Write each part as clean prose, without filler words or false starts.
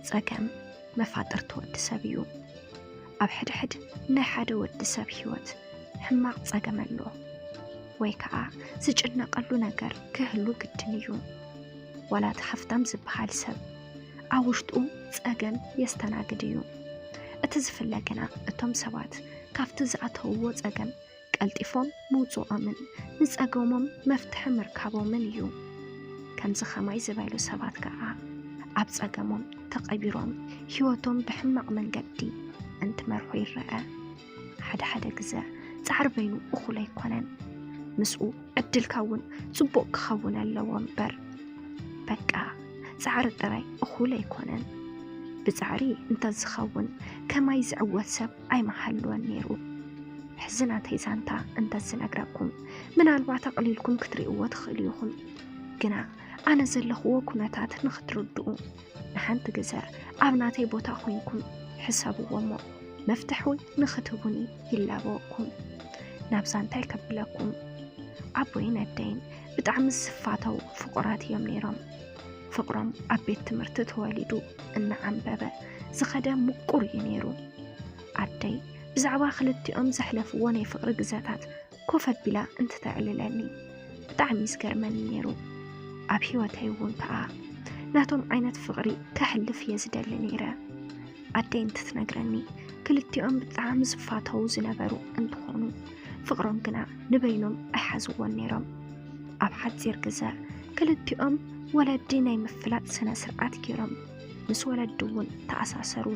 ፀገም መፋጠር ትወዲ ሰብ እዩ ኣብ ሕድሕድ ናይ ሓደ ወዲ ሰብ ህይወት ሕማቕ ፀገም ኣሎ ወይ ከዓ ዝጭነቀሉ ነገር ክህሉ ግድን እዩ ወላ ተሓፍታም ዝበሃል ሰብ ኣብ ውሽጡ ፀገም የስተናግድ እዩ እቲ ዝፍለግና እቶም ሰባት ካብቲ ዝኣተውዎ ፀገም ቀልጢፎም ምውፅኦምን ንፀገሞም መፍትሒ ምርካቦምን እዩ ከምዚ ኸማይ ዝበሉ ሰባት ከዓ ኣብ ፀገሞም ተቐቢሮም ህይወቶም ብሕማቕ መንገዲ እንትመርሑ ይረአ ሓደ ግዜ ፃዕሪ በይኑ እኹል ኣይኮነን ምስኡ ዕድልካ እውን ፅቡቕ ክኸውን ኣለዎ እምበር በቃ ፃዕሪ ጥራይ እኹል ኣይኮነን ብፃዕሪ እንተዝኸውን ከማይ ዝዕወት ሰብ ኣይመሃልዎን ነይሩ ሕዚ ናተይ ዛንታ እንተዝነግረኩም ምናልባት ኣቕሊልኩም ክትርእይዎ ትኽእሉ ኢኹም ግና ኣነ ዘለኽዎ ኩነታት ንኽትርድኡ ንሓንቲ ግዜ ኣብ ናተይ ቦታ ኮይንኩም ሕሰብዎ እሞ መፍትሒ ንኽትቡኒ ይላበወኩም ናብ ዛንታይ ከብለኩም ኣቦይን ኣደይን ብጣዕሚ ዝፋተው ፍቁራት እዮም ነይሮም ፍቅሮም ኣብ ቤት ትምህርቲ ተወሊዱ እናዓንበበ ዝኸደ ምቁር እዩ ነይሩ ኣደይ ብዛዕባ ክልቲኦም ዘሕለፍዎ ናይ ፍቅሪ ግዜታት ኮፍ ኣቢላ እንትተዕልለኒ ብጣዕሚ ዝገርመኒ ነይሩ ኣብ ሂወተይ እውን ከዓ ናቶም ዓይነት ፍቅሪ ከሕልፍ እየ ዝደሊ ነይረ ኣደይ እንትትነግረኒ ክልቲኦም ብጣዕሚ ዝፋተው ዝነበሩ እንትኾኑ ፍቅሮም ግና ንበይኖም ኣይሓዝዎን ነይሮም ኣብ ሓፂር ግዜ ክልቲኦም ወለዲ ናይ ምፍላጥ ስነ ስርዓት ገይሮም ምስ ወለዲ እውን ተኣሳሰሩ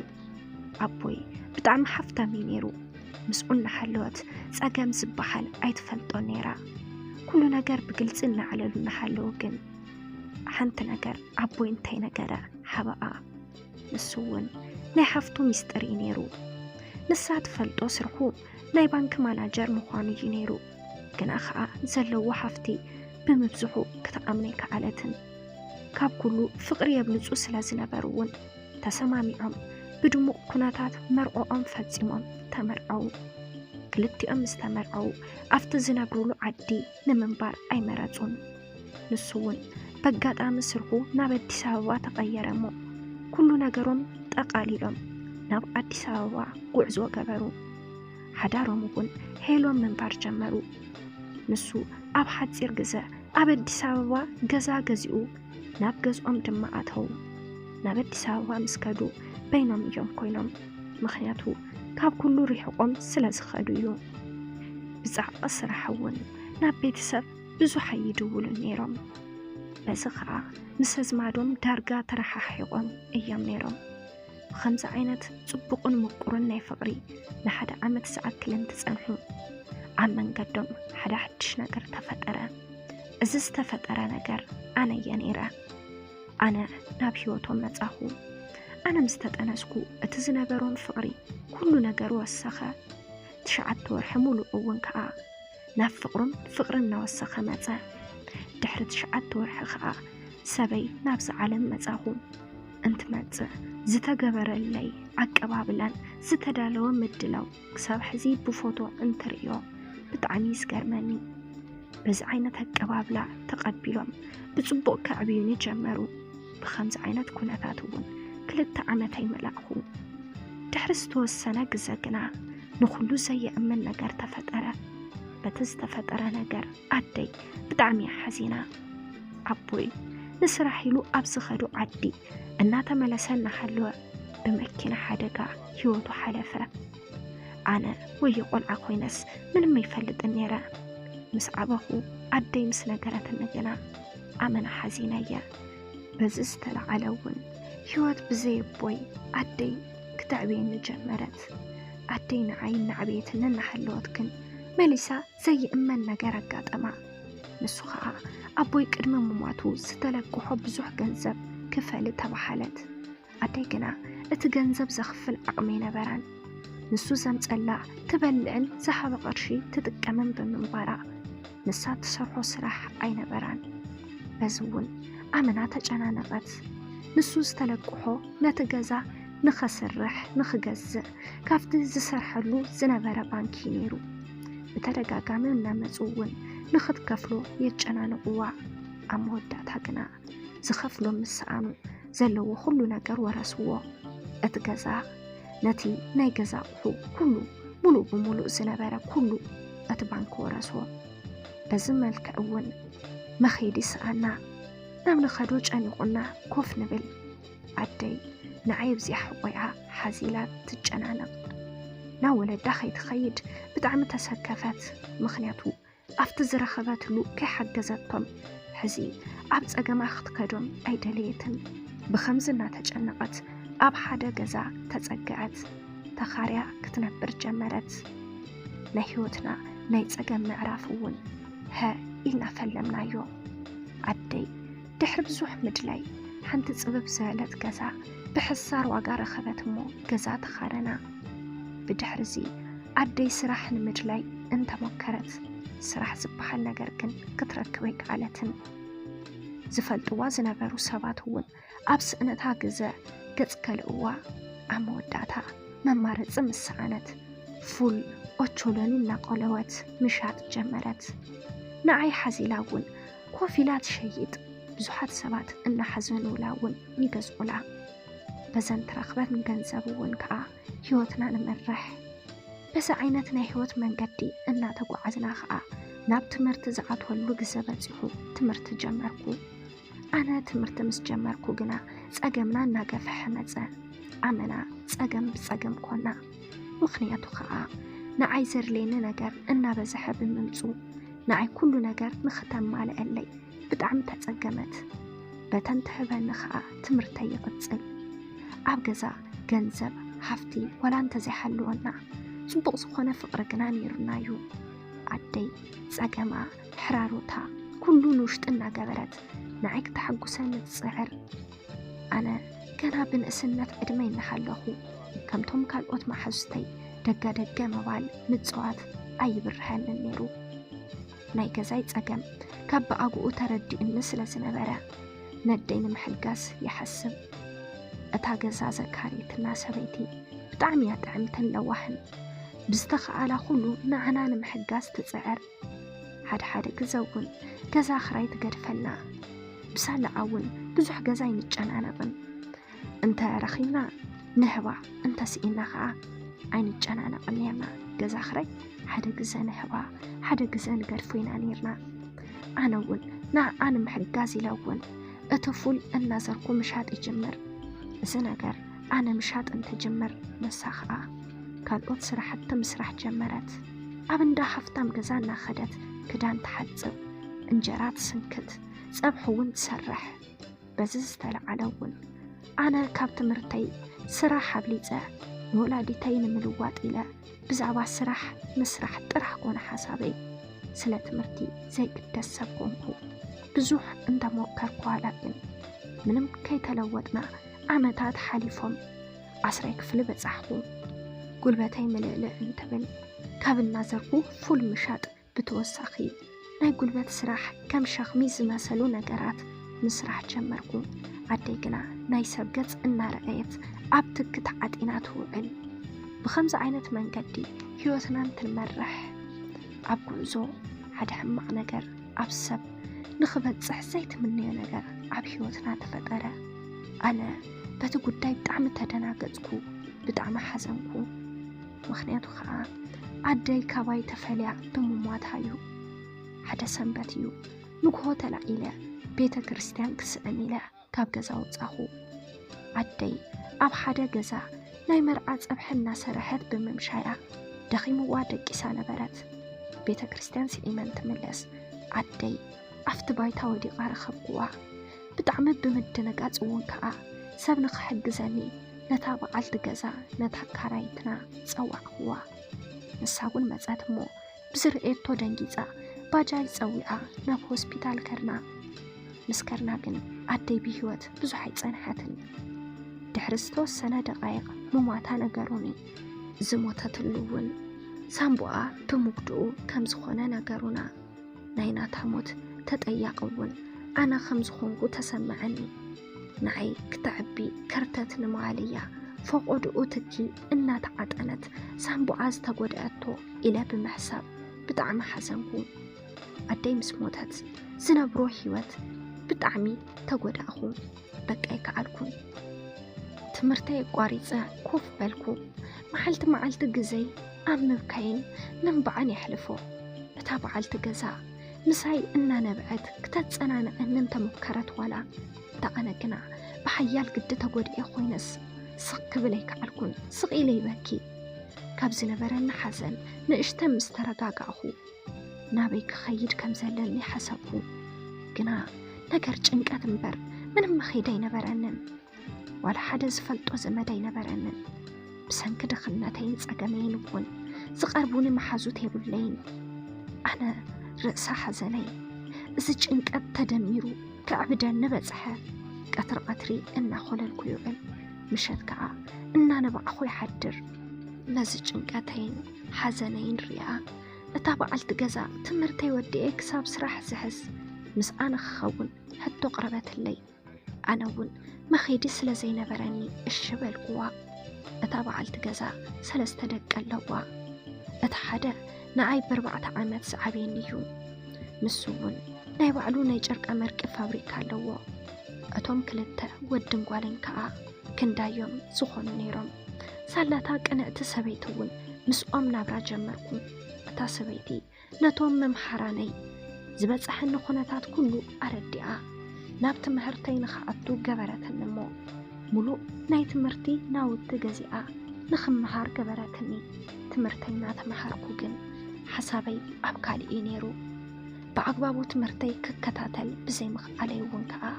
ኣቦይ ብጣዕሚ ሓፍታም እዩ ነይሩ ምስኡ እናሓለወት ፀገም ዝበሃል ኣይትፈልጦን ነይራ ኩሉ ነገር ብግልፂ እናዕለሉ እናሓለዉ ግን ሓንቲ ነገር ኣቦይ እንታይ ነገረ ሓበኣ ንሱ እውን ናይ ሓፍቱ ሚስጥር እዩ ነይሩ ንሳ ትፈልጦ ስርሑ ናይ ባንኪ ማናጀር ምዃኑ እዩ ነይሩ ግና ከዓ ዘለዎ ሓፍቲ ብምብዝሑ ክትኣምነይ ከኣለትን ካብ ኩሉ ፍቅሪ የብልፁ ስለ ዝነበሩ እውን ተሰማሚዖም ብድሙቕ ኩነታት መርዖኦም ፈፂሞም ተመርዐው ክልቲኦም ዝተመርዐው ኣብቲ ዝነብሩሉ ዓዲ ንምንባር ኣይመረፁን ንሱ እውን በጋጣሚ ስርሑ ናብ ኣዲስ ኣበባ ተቐየረ እሞ ኩሉ ነገሮም ጠቃሊሎም ናብ ኣዲስ ኣበባ ጉዕዞ ገበሩ ሓዳሮም እውን ሄሎም ምንባር ጀመሩ ንሱ ኣብ ሓፂር ግዜ ኣብ ኣዲስ ኣበባ ገዛ ገዚኡ ናብ ገዝኦም ድማ ኣተው ናብ ኣዲስ ኣበባ ምስ ከዱ በይኖም እዮም ኮይኖም ምክንያቱ ካብ ኩሉ ሪሕቆም ስለ ዝኸዱ እዩ ብዛዕባ ስራሕ እውን ናብ ቤተሰብ ብዙሕ ኣይድውሉን ነይሮም በዚ ከዓ ምስ ኣዝማዶም ዳርጋ ተረሓሒቆም እዮም ነይሮም ብከምዚ ዓይነት ፅቡቕን ምቁርን ናይ ፍቅሪ ንሓደ ዓመት ዝኣክል እንትፀንሑ ኣብ መንገዶም ሓደ ሓድሽ ነገር ተፈጠረ እዚ ዝተፈጠረ ነገር ኣነ እየ ነይረ ኣነ ናብ ሂወቶም መፃኹ ኣነ ምስ ተጠነስኩ እቲ ዝነበሮም ፍቅሪ ኩሉ ነገር ወሰኸ 9 ወርሒ ሙሉእ እውን ከዓ ናብ ፍቅሪ እናወሰኸ መፀ ድሕሪ 9 ወርሒ ከዓ ሰበይ ናብዚ ዓለም መፃኹ እንትመፅእ ዝተገበረለይ ኣቀባብላን ዝተዳለወ ምድላው ክሳብ ሕዚ ብፎቶ እንትርእዮ ብጣዕሚ ዝገርመኒ በዚ ዓይነት ኣቀባብላ ተቐቢሎም ብፅቡቕ ከዕብዩኒ ጀመሩ ብከምዚ ዓይነት ኩነታት እውን 2 ዓመተይ መላእኹ ድሕሪ ዝተወሰነ ግዜ ግና ንኩሉ ዘየእምን ነገር ተፈጠረ በቲ ዝተፈጠረ ነገር ኣደይ ብጣዕሚ ሓዚና ኣቦይ ንስራሕ ኢሉ ኣብ ዝኸዱ ዓዲ እናተመለሰ እናሃለወ ብመኪና ሓደጋ ሂወቱ ሓለፈ ኣነ ወይ ቆልዓ ኮይነስ ምንም ኣይፈልጥን ነይረ ምስ ዓበኹ ኣደይ ምስ ነገረትኒ ግና ኣመና ሓዚና እየ በዚ ዝተለዓለ እውን ሂወት ብዘይ ኣቦይ ኣደይ ክትዕብየኒ ጀመረት ኣደይ ንዓይ እናዕብየትኒ እናሃለወት ግን መሊሳ ዘይእመን ነገር ኣጋጠማ ንሱ ከዓ ኣቦይ ቅድሚ ምሟቱ ዝተለቅሖ ብዙሕ ገንዘብ ክፈል ተባሃለት ኣደይ ግና እቲ ገንዘብ ዘኽፍል ዓቕሚ ነበራን ንሱ ዘምፀላ ትበልዕን ዝሃበ ቅርሺ ትጥቀምን ብምንባራ ንሳ ትሰርሖ ስራሕ ኣይነበራን በዚ እውን ኣመና ተጨናነቐት ንሱ ዝተለቅሖ ነቲ ገዛ ንኸስርሕ ንኽገዝእ ካብቲ ዝሰርሐሉ ዝነበረ ባንኪ ነይሩ ብተደጋጋሚ እናመፁ እውን ንኽትከፍሎ የጨናንቕዋ ኣብ መወዳእታ ግና ዝኸፍሎም ምስኣኑ ዘለዎ ኩሉ ነገር ወረስዎ እቲ ገዛ ነቲ ናይ ገዛ ኣቑሑ ኩሉ ሙሉእ ብሙሉእ ዝነበረ ኩሉ እቲ ባንክ ወረስዎ በዚ መልክዕ እውን መኸይዲ ስኣና ናብ ንኸዶ ጨኒቁና ኮፍ ንብል ኣደይ ንዓይ ብዚኣ ሕቆያ ሓዚላ ትጨናነቕ ናብ ወለዳ ከይትኸይድ ብጣዕሚ ተሰከፈት ምክንያቱ ኣብቲ ዝረኸበትሉ ከይሓገዘቶም ሕዚ ኣብ ፀገማ ክትከዶም ኣይደለየትን ብኸምዚ እናተጨነቐት ኣብ ሓደ ገዛ ተፀግዐት ተኻርያ ክትነብር ጀመረት ናይ ህይወትና ናይ ፀገም ምዕራፍ እውን ሃ ኢልና ፈለምናዮ ኣደይ ድሕሪ ብዙሕ ምድላይ ሓንቲ ፅብብ ዝበለት ገዛ ብሕሳር ዋጋ ረኸበት እሞ ገዛ ተኻረና ብድሕሪዚ ኣደይ ስራሕ ንምድላይ እንተሞከረት ስራሕ ዝበሃል ነገር ግን ክትረክብ ኣይከኣለትን ዝፈልጥዋ ዝነበሩ ሰባት እውን ኣብ ስእነታ ግዘ ገጽ ከልእዋ ኣብ መወዳእታ መማረፂ ምስኣነት ፉል ኦቾሎኒ እናቆለወት ምሻጥ ጀመረት ንዓይ ሓዚላ እውን ኮፍ ኢላ ትሸይጥ ብዙሓት ሰባት እናሓዘኑላ እውን ይገዝኡላ በዘን ትረኽበት ገንዘብ እውን ከዓ ህይወትና ንመርሕ በዚ ዓይነት ናይ ህይወት መንገዲ እናተጓዓዝና ከዓ ናብ ትምህርቲ ዝኣትወሉ ግዜ በፂሑ ትምህርቲ ጀመርኩ ኣነ ትምህርቲ ምስ ጀመርኩ ግና ፀገምና እናገፍሐ መፀ ኣመና ፀገም ብፀገም ኮና ምክንያቱ ከዓ ንዓይ ዘድልየኒ ነገር እናበዝሐ ብምምፁ ንዓይ ኩሉ ነገር ንኽተማልአለይ ብጣዕሚ ተፀገመት በተን ትሕበኒ ከዓ ትምህርተይ ይቕፅል ኣብ ገዛ ገንዘብ ሃፍቲ ወላ እንተዘይሓልወና ፅቡቕ ዝኾነ ፍቕሪ ግና ነይሩናዩ ኣደይ ፀገማ ሕራሮታ ኩሉ ንውሽጢ እናገበረት ንዓይ ክትሓጉሰኒ ትፅዕር ኣነ ገና ብንእስነት ዕድመ ይናሃለኹ ከምቶም ካልኦት ማሕዙተይ ደገ መባል ምፅዋት ኣይብርሃንን ነይሩ ናይ ገዛይ ፀገም ካብ ብኣግኡ ተረዲእኒ ስለ ዝነበረ ነደይ ንምሕጋዝ ይሓስብ እታ ገዛ ዘካሪትና ሰበይቲ ብጣዕሚ እያ ጥዕምትን ለዋህን ብዝተኸኣላ ኩሉ ንዓና ንምሕጋዝ ትፅዕር ሓደ ግዜ እውን ገዛ ክራይ ትገድፈልና ብሳልዓ እውን ብዙሕ ገዛ ይንጨናነቕን እንተ ረኺብና ንህባ እንተ ስኢና ከዓ ኣይንጨናነቕን ነርና ገዛ ክራይ ሓደ ግዜ ንህባ ሓደ ግዜ ንገድፎ ኢና ነርና ኣነ እውን ንዓኣ ንምሕጋዝ ኢለ እውን እቲ ፉል እናዘርኩ ምሻጥ ይጅምር እዚ ነገር ኣነ ምሻጥ እንትጅምር ንሳ ከዓ ካልኦት ስራሕቲ ምስራሕ ጀመረት ኣብ እንዳ ሃፍታም ገዛ እናኸደት ክዳን ትሓፅብ እንጀራ ትስንክት ፀብሒ እውን ትሰርሕ በዚ ዝተለዓለ እውን ኣነ ካብ ትምህርተይ ስራሕ ኣብሊፀ ንወላዲተይ ንምልዋጥ ኢለ ብዛዕባ ስራሕ ምስራሕ ጥራሕ ኮነ ሓሳበይ ስለ ትምህርቲ ዘይግደስ ሰብ ኮንኩ ብዙሕ እንደሞከርኩ ዋላ ግን ምንም ከይተለወጥና ዓመታት ሓሊፎም 10 ክፍሊ በፃሕኩ ጉልበተይ ምልእልእ እንትብል ካብ እናዘርኩ ፉል ምሻጥ ብተወሳኺ ናይ ጉልበት ስራሕ ከም ሸኽሚ ዝመሰሉ ነገራት ምስራሕ ጀመርኩ ኣደይ ግና ናይ ሰብ ገጽ እናረአየት ኣብ ትክት ዓጢና ትውዕል ብኸምዚ ዓይነት መንገዲ ህይወትና እንትንመርሕ ኣብ ጉዕዞ ሓደ ሕማቕ ነገር ኣብ ሰብ ንኽበፅሕ ዘይትምንዮ ነገር ኣብ ህይወትና ተፈጠረ ኣነ በቲ ጉዳይ ብጣዕሚ ተደናገፅኩ ብጣዕሚ ሓዘንኩ ምክንያቱ ከዓ ኣደይ ካባይ ተፈልያ ብምሟታ እዩ ሓደ ሰንበት እዩ ንግሆ ተላዒለ ቤተ ክርስቲያን ክስእን ኢለ ካብ ገዛ ወፃኹ ኣደይ ኣብ ሓደ ገዛ ናይ መርዓ ፀብሒ እናሰርሐት ብምምሻያ ደኺምዋ ደቂሳ ነበረት ቤተ ክርስቲያን ስኢመን ትምለስ ኣደይ ኣብቲ ባይታ ወዲቓ ረኸብኩዋ ብጣዕሚ ብምድንጋፅ እውን ከዓ ሰብ ንኽሕግዘኒ ነታ በዓልቲ ገዛ ነታ ካራይትና ፀዋዕኽዋ ንሳ እውን መፀት እሞ ብዝርኤቶ ደንጊፃ ባጃጅ ፀዊዓ ናብ ሆስፒታል ከርና ምስ ከርና ግን ኣደይ ብሂወት ብዙሕ ኣይፀንሐትን ድሕሪ ዝተወሰነ ደቃይቕ ምሟታ ነገሩኒ ዝሞተትሉ እውን ሳምቡኣ ብምጉድኡ ከም ዝኾነ ነገሩና ናይ ናታ ሞት ተጠያቂ እውን ኣነ ከም ዝኾንኩ ተሰምዐኒ ንዓይ ክትዕቢ ከርተት ንማልያ ፈቆድኡ ትኪ እናተዓጠነት ሳምቡኣ ዝተጎድአቶ ኢለ ብምሕሳብ ብጣዕሚ ሓዘንኩ ኣደይ ምስ ሞተት ዝነብሮ ህይወት ብጣዕሚ ተጎዳእኹ بقى يكعلكم تمرتي قاريصة كوف بالكو معلت جزي أم بكاين ننبعن يحلفو أتابع علت جزاء مساي إننا نبعد كتات أنا أن أنت مكرت ولا تا أنا كنا بحيال قد تقول خوينس سق بليك عالكون سق إلي باكي كابز نبرن حزن نشتم مسترقاق أخو نابيك خيد كم زللني حسبه قنا نقر جنقات مبر من مخيدي نبرنن ولا حدا زفلطو زمدي نبرنن بسنك دخلناتين سقمين بون زقربوني محازوت يبلين أنا رأسا حزني زج انقات تدميرو كعبدا نبزحه قطري إنا خلال كيوعن مشت كعا إنا نبع أخوي حدر نزج انقاتين حزنين ريا أتابع التجزا تمرتي ودي إكساب سراح زحز مس أنا خون حتى قربت الليل أنا ون ما خيدي سلا زينا براني الشبل قوا أتابع التجزا سلستدق اللوا أتحدى نعي بربعة عامات سعبين نيوم مسوون ناي وعلو نيجرك أمريكا فابريكا اللوا أتوم كلتا ودن قوالين كعا كندايوم سخون نيرم سالاتا كنأت سبيتون مسؤوم نابرا جمركم أتا سبيتي نتوم ممحراني زبات أحن خونتات كله أردئا نابت مهرتين خاطو قبرة النمو ملو ناي تمرتي ناود تجزئا نخم مهار قبرتني تمرتين نات مهاركو جن حسابي أبكالي إينيرو بعقبابو تمرتي ككتاتل بزي مخ علي ونكا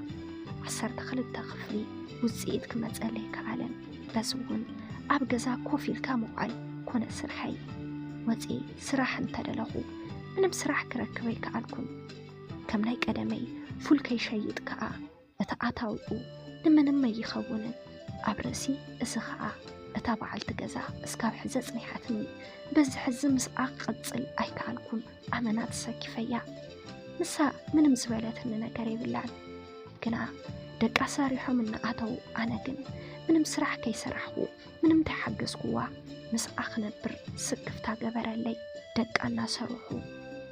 عسر دخلت تخفلي وزيد كما تسأليك عالم بزون أبقزا كوفي الكاموعل كون سرحي وزي سراح انتدلغو أنا بسراح كركبيك عالكم كم نايك أدمي فول كي شايد كا أتعاتاوئو نما يخونن أبرسي إسخاء أتابع التجزا اسكاب حزز نيحتني بز حز مسعى قصل أيك عالكم أمانات ساكفية نسا من مزبالات إننا قريب اللعب كنا دك أساريحو من أتو أنا جن من مسرح كي سرحو من متحجز قوا مسعى خنبر سكفتا قبر اللي دك أنا سروحو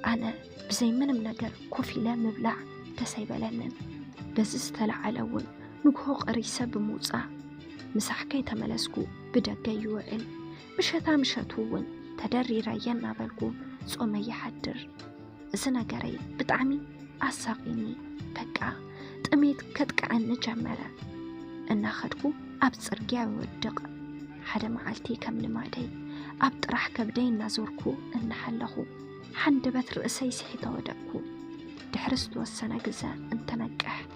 أنا بزي من منقر كوفي لا مبلع تسيبلنن بز استلع الأول نقهو قريسة بموزة مسحكي تملسكو بدقا يوعل مشتا مشتوون تدري راينا بالكو صومي يحدر زنا قري بتعمي أساقيني بقى تأميت كتك عن نجمرة إن أخدكو أبصرقيا وودق حدا معالتي كم نمادي أبطرح كبدين نازوركو إن حلخو حندبت رأسي سحيطا ودقكو دحرستو السنة قزا انت نقح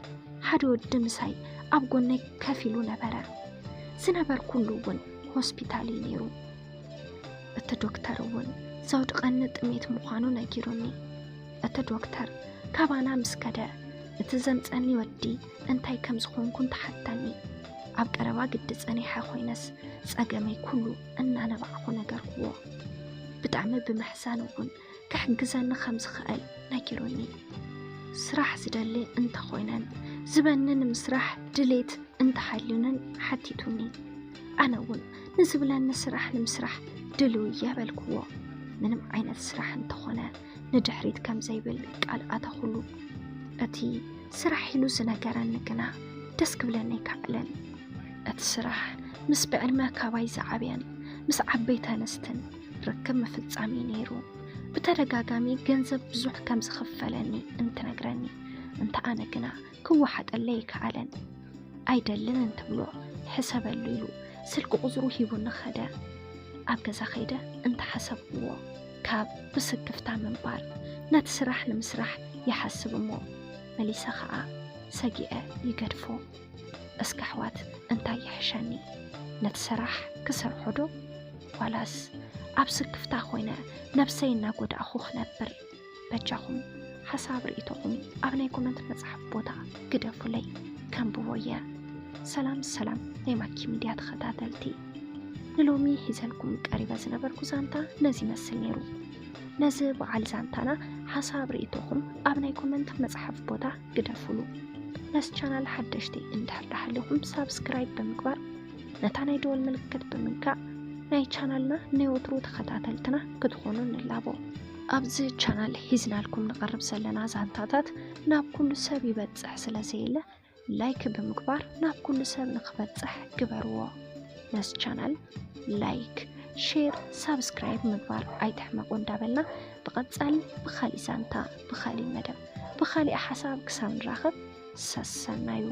حدو الدمساي أبقوني كافلو نبرا زنبر كلوون هوسبيتالي نيرو التدوكترون زود قنت ميت مقانو نجيروني التدوكتر كابانا مسكدا اتزمتاني ودي انتاي كم زخون كنت حتاني أبقروا قد تساني حاخوينس ساقامي كلو أن أنا بأخو نقرقوا بتعمل بمحسانوون كحقزان خمس خقل نجيروني سراح زدالي انت خوينان زبنن مسرح دليت انت حلونن حتيتوني أنا ون نزبلان نسرح المسرح دلو يابلكوا منم عين السرح انت خونا ندحريت كم زيبل قال أتخلو أتي سرح يلو زنقران نقنا دسك بلاني كعلن أتسرح مسبع الماكاواي زعبين مس عبيتا نستن ركب مفلت عمي نيرو بترقاقامي جنزب بزوح كم زخفلاني انت نقراني انت أنا قنا كو واحد الليك علن أيدلن انت بلو حسب الليلو سلك قزرو هيبو نخدا أبقى خيدا انت حسب هو كاب بسكفتا من بار نتسرح لمسرح يحسب مو مليسا خاء ساقيئة يقرفو اسكحوات انت يحشاني نتسرح كسر حدو ولاس أبسكفتا خوينا نفسينا قد أخوخ نبر بجاهم حساب رئيتهم أبنيكم انت مصحف بوتا قدفو لي كان بويا سلام نيماكي ميديا تخطاتلتي نلومي حيزلكم قريبا زنبركو زانتا نزي مسل نيرو نزي بعال زانتانا حساب رئيتهم أبنيكم انت مصحف بوتا قدفولو ناس channel حدشتي اندحر لحلوهم سابسكرايب بمكبار نتاني دول ملكت بمنكا ناي channelنا نيوترو تخطاتلتنا كدخونو نلابو أبزي channel حيزنا لكم نقرب سلنا زانتاتات ناب كل سبيبات سحسلا سيلا ላይክ ብምግባር ናብ ኩሉ ሰብ ንኽበጽሕ ግበርዎ። ነስ ቻናል ላይክ ሼር ሳብስክራይብ ምግባር ኣይትሕመቁ እንዳበልና ብቐጻሊ ብኻሊእ ዛንታ ብኻሊእ መደብ ብኻሊእ ሓሳብ ክሳብ ንራኸብ ሰሰናዩ